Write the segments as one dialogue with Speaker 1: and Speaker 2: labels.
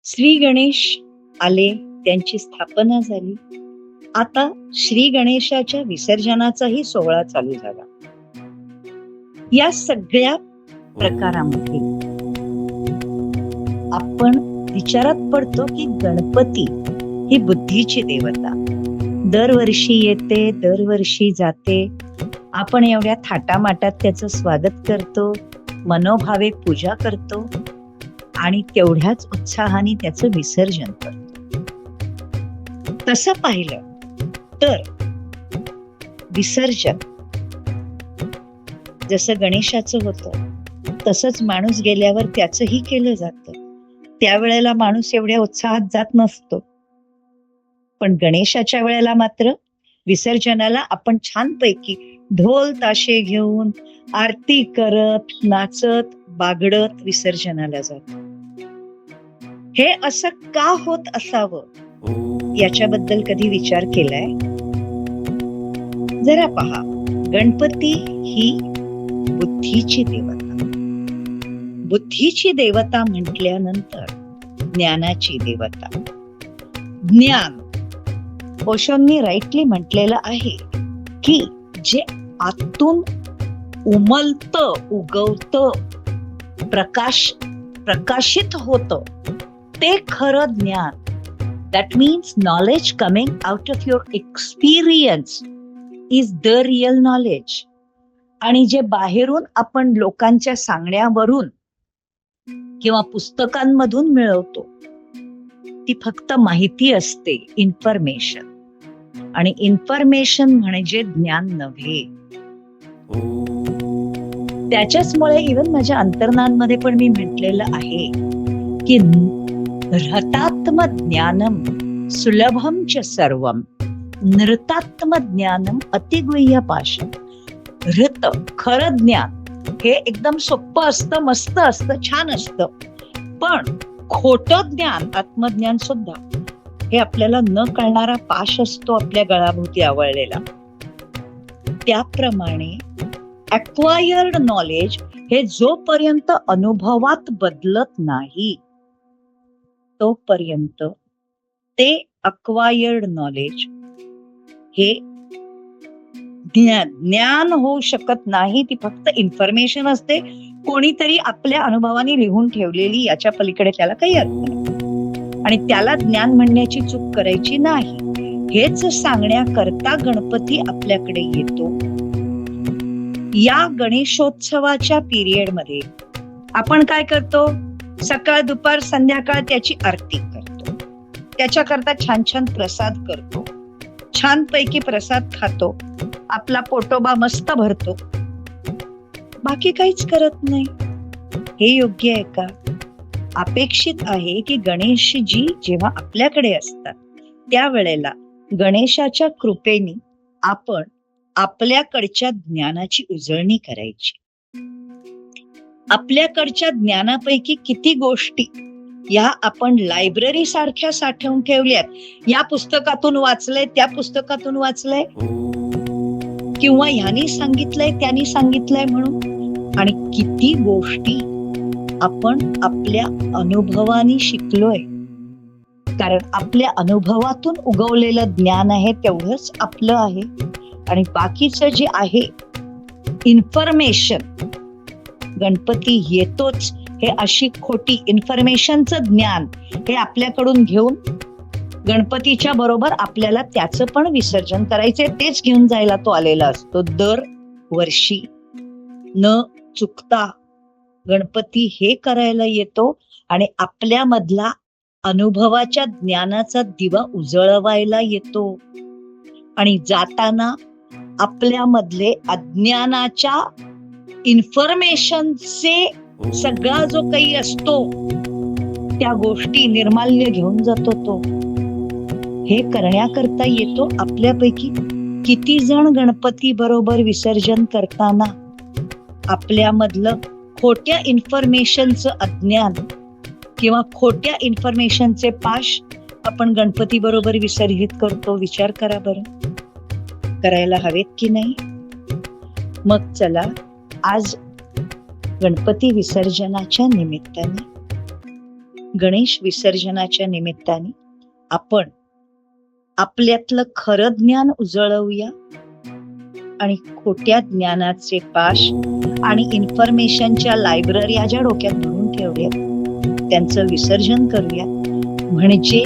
Speaker 1: श्री गणेश आले, त्यांची स्थापना झाली. आता श्री गणेशाच्या विसर्जनाचाही सोहळा चालू झाला. या सगळ्या प्रकारामध्ये आपण विचारात पडतो की गणपती ही बुद्धीची देवता दरवर्षी येते, दरवर्षी जाते. आपण एवढ्या थाटामाटात त्याचं स्वागत करतो, मनोभावे पूजा करतो आणि तेवढ्याच उत्साहाने त्याचं विसर्जन करतो. तसं पाहिलं तर विसर्जन जसं गणेशाचं होतं तसंच माणूस गेल्यावर त्याचंही केलं जातं. त्यावेळेला माणूस एवढ्या उत्साहात जात नसतो, पण गणेशाच्या वेळेला मात्र विसर्जनाला आपण छानपैकी ढोल ताशे घेऊन आरती करत नाचत बागडत विसर्जनाला जातो. हे असं का होत असावं याच्याबद्दल कधी विचार केलाय? जरा पहा, गणपती ही बुद्धीची देवता. बुद्धीची देवता म्हटल्यानंतर ज्ञानाची देवता. ज्ञान, ओशोंनी राईटली म्हटलेलं आहे की जे आतून उमलत, उगवत, प्रकाशित होत ते खरं ज्ञान. That means knowledge coming out of your experience is the real knowledge. आणि जे बाहेरून आपण लोकांच्या सांगण्यावरून किंवा पुस्तकांमधून मिळवतो ती फक्त माहिती असते, इन्फॉर्मेशन. आणि इन्फॉर्मेशन म्हणजे ज्ञान नव्हे. त्याच्याचमुळे इव्हन माझ्या अंतर्नांमध्ये पण मी म्हटलेलं आहे की रतात्म ज्ञानम सुलभम च सर्वम नृतात्म ज्ञानम अतिगुह्य पाशम. रत, खरं ज्ञान हे एकदम सोपं असतं, मस्त असतं, छान असतं. पण खोटं ज्ञान, आत्मज्ञान सुद्धा हे आपल्याला न कळणारा पाश असतो आपल्या गळाभोवती आवळलेला. त्याप्रमाणे अक्वायर्ड नॉलेज हे जोपर्यंत अनुभवात बदलत नाही तोपर्यंत ते अक्वायर्ड नॉलेज हे ज्ञान होऊ शकत नाही. ती फक्त इन्फॉर्मेशन असते, कोणीतरी आपल्या अनुभवाने लिहून ठेवलेली. याच्या पलीकडे त्याला काही अर्थ नाही आणि त्याला ज्ञान म्हणण्याची चूक करायची नाही. हेच सांगण्याकरता गणपती आपल्याकडे येतो. या गणेशोत्सवाच्या पिरियड मध्ये आपण काय करतो? सकाळ दुपार संध्याकाळ त्याची आरती करतो, त्याच्याकरता छान छान प्रसाद करतो, छानपैकी प्रसाद खातो, आपला पोटोबा मस्त भरतो, बाकी काहीच करत नाही. हे योग्य आहे का? अपेक्षित आहे की गणेशजी जेव्हा आपल्याकडे असतात त्यावेळेला गणेशाच्या कृपेने आपण आपल्याकडच्या ज्ञानाची उजळणी करायची. आपल्याकडच्या ज्ञानापैकी किती गोष्टी या आपण लायब्ररी सारख्या साठवून ठेवल्यात. या पुस्तकातून वाचलंय, त्या पुस्तकातून वाचलंय, किंवा ह्यानी सांगितलंय त्यानी सांगितलंय म्हणून. आणि किती गोष्टी आपण आपल्या अनुभवाने शिकलोय. कारण आपल्या अनुभवातून उगवलेलं ज्ञान आहे तेवढंच आपलं आहे. आणि बाकीचं जे आहे इन्फॉर्मेशन, गणपती येतोच हे अशी खोटी इन्फॉर्मेशनचं ज्ञान हे आपल्याकडून घेऊन गणपतीच्या बरोबर आपल्याला त्याचं पण विसर्जन करायचंय. तेच घेऊन जायला तो आलेला असतो. दर वर्षी न चुकता गणपती हे करायला येतो आणि आपल्यामधला अनुभवाच्या ज्ञानाचा दिवा उजळवायला येतो. आणि जाताना आपल्यामधले अज्ञानाच्या इन्फॉर्मेशनचे सगळा जो काही असतो त्या गोष्टी निर्माल्य घेऊन जातो तो. हे करण्याकरता येतो. आपल्यापैकी किती जण गणपती बरोबर विसर्जन करताना आपल्यामधलं खोट्या इन्फॉर्मेशनचं अज्ञान किंवा खोट्या इन्फॉर्मेशनचे पाश आपण गणपती बरोबर विसर्जित करतो? विचार करा बरं. करायला हवेत की नाही? मग चला, आज गणपती विसर्जनाच्या निमित्ताने गणेश विसर्जनाच्या निमित्ताने आपण आपल्यातलं खरं ज्ञान उजळवूया आणि खोट्या ज्ञानाचे पाश आणि इन्फॉर्मेशनच्या लायब्ररी ज्या डोक्यात भरून ठेवल्यात त्यांचं विसर्जन करूया. म्हणजे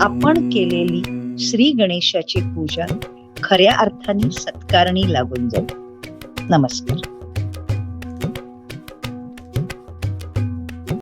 Speaker 1: आपण केलेली श्री गणेशाची पूजा खऱ्या अर्थाने सत्कारणी लागून जाईल. नमस्कार.